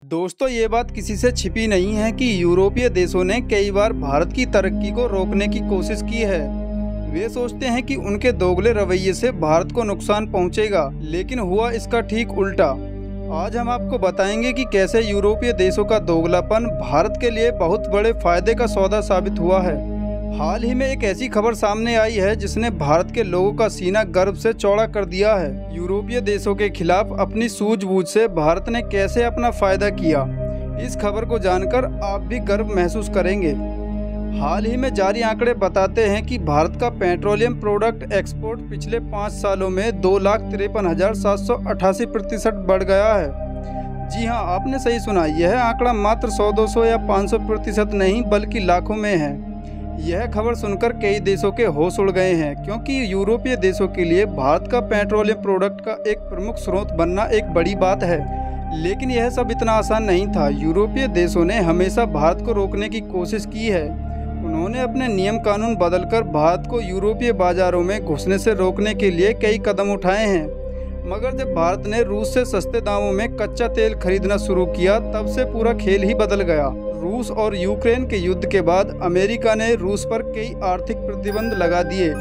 दोस्तों, ये बात किसी से छिपी नहीं है कि यूरोपीय देशों ने कई बार भारत की तरक्की को रोकने की कोशिश की है। वे सोचते हैं कि उनके दोगले रवैये से भारत को नुकसान पहुंचेगा, लेकिन हुआ इसका ठीक उल्टा। आज हम आपको बताएंगे कि कैसे यूरोपीय देशों का दोगलापन भारत के लिए बहुत बड़े फायदे का सौदा साबित हुआ है। हाल ही में एक ऐसी खबर सामने आई है जिसने भारत के लोगों का सीना गर्व से चौड़ा कर दिया है। यूरोपीय देशों के खिलाफ अपनी सूझबूझ से भारत ने कैसे अपना फायदा किया, इस खबर को जानकर आप भी गर्व महसूस करेंगे। हाल ही में जारी आंकड़े बताते हैं कि भारत का पेट्रोलियम प्रोडक्ट एक्सपोर्ट पिछले 5 सालों में 2,53,788% बढ़ गया है। जी हां, आपने सही सुना, यह आंकड़ा मात्र 100, 200 या 500% नहीं बल्कि लाखों में है। यह खबर सुनकर कई देशों के होश उड़ गए हैं, क्योंकि यूरोपीय देशों के लिए भारत का पेट्रोलियम प्रोडक्ट का एक प्रमुख स्रोत बनना एक बड़ी बात है। लेकिन यह सब इतना आसान नहीं था। यूरोपीय देशों ने हमेशा भारत को रोकने की कोशिश की है। उन्होंने अपने नियम कानून बदलकर भारत को यूरोपीय बाजारों में घुसने से रोकने के लिए कई कदम उठाए हैं। मगर जब भारत ने रूस से सस्ते दामों में कच्चा तेल खरीदना शुरू किया, तब से पूरा खेल ही बदल गया। रूस और यूक्रेन के युद्ध के बाद अमेरिका ने रूस पर कई आर्थिक प्रतिबंध लगा दिए,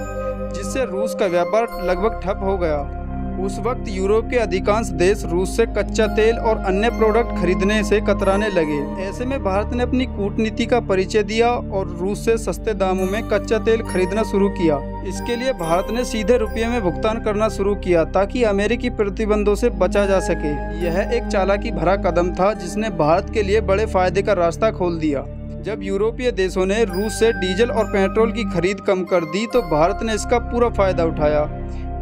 जिससे रूस का व्यापार लगभग ठप हो गया। उस वक्त यूरोप के अधिकांश देश रूस से कच्चा तेल और अन्य प्रोडक्ट खरीदने से कतराने लगे। ऐसे में भारत ने अपनी कूटनीति का परिचय दिया और रूस से सस्ते दामों में कच्चा तेल खरीदना शुरू किया। इसके लिए भारत ने सीधे रुपये में भुगतान करना शुरू किया, ताकि अमेरिकी प्रतिबंधों से बचा जा सके। यह एक चालाकी भरा कदम था जिसने भारत के लिए बड़े फायदे का रास्ता खोल दिया। जब यूरोपीय देशों ने रूस से डीजल और पेट्रोल की खरीद कम कर दी, तो भारत ने इसका पूरा फायदा उठाया।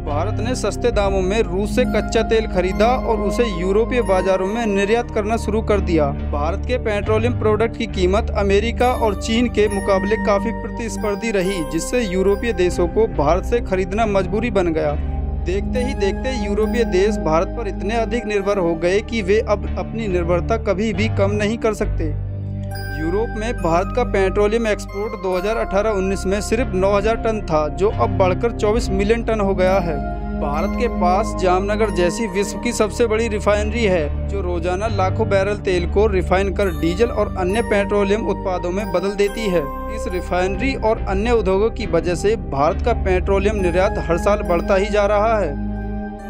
भारत ने सस्ते दामों में रूस से कच्चा तेल खरीदा और उसे यूरोपीय बाजारों में निर्यात करना शुरू कर दिया। भारत के पेट्रोलियम प्रोडक्ट की कीमत अमेरिका और चीन के मुकाबले काफी प्रतिस्पर्धी रही, जिससे यूरोपीय देशों को भारत से खरीदना मजबूरी बन गया। देखते ही देखते यूरोपीय देश भारत पर इतने अधिक निर्भर हो गए कि वे अब अपनी निर्भरता कभी भी कम नहीं कर सकते। यूरोप में भारत का पेट्रोलियम एक्सपोर्ट 2018-19 में सिर्फ 9,000 टन था, जो अब बढ़कर 24 मिलियन टन हो गया है। भारत के पास जामनगर जैसी विश्व की सबसे बड़ी रिफाइनरी है, जो रोजाना लाखों बैरल तेल को रिफाइन कर डीजल और अन्य पेट्रोलियम उत्पादों में बदल देती है। इस रिफाइनरी और अन्य उद्योगों की वजह से भारत का पेट्रोलियम निर्यात हर साल बढ़ता ही जा रहा है।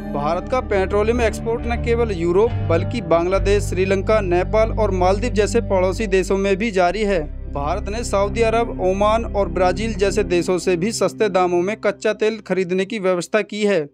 भारत का पेट्रोलियम एक्सपोर्ट न केवल यूरोप बल्कि बांग्लादेश, श्रीलंका, नेपाल और मालदीव जैसे पड़ोसी देशों में भी जारी है। भारत ने सऊदी अरब, ओमान और ब्राजील जैसे देशों से भी सस्ते दामों में कच्चा तेल खरीदने की व्यवस्था की है,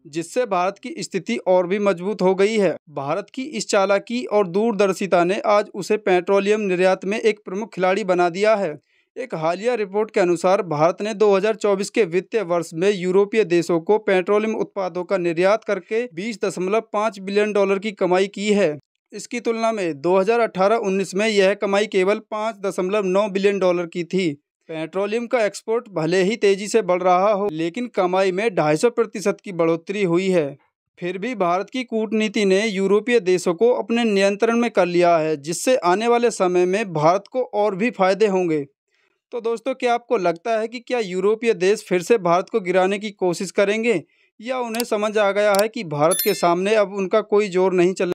जिससे भारत की स्थिति और भी मजबूत हो गई है। भारत की इस चालाकी और दूरदर्शिता ने आज उसे पेट्रोलियम निर्यात में एक प्रमुख खिलाड़ी बना दिया है। एक हालिया रिपोर्ट के अनुसार भारत ने 2024 के वित्तीय वर्ष में यूरोपीय देशों को पेट्रोलियम उत्पादों का निर्यात करके $20.5 बिलियन की कमाई की है। इसकी तुलना में 2018-19 में यह कमाई केवल $5.9 बिलियन की थी। पेट्रोलियम का एक्सपोर्ट भले ही तेजी से बढ़ रहा हो, लेकिन कमाई में 250% की बढ़ोतरी हुई है। फिर भी भारत की कूटनीति ने यूरोपीय देशों को अपने नियंत्रण में कर लिया है, जिससे आने वाले समय में भारत को और भी फायदे होंगे। तो दोस्तों, क्या आपको लगता है कि क्या यूरोपीय देश फिर से भारत को गिराने की कोशिश करेंगे, या उन्हें समझ आ गया है कि भारत के सामने अब उनका कोई जोर नहीं चल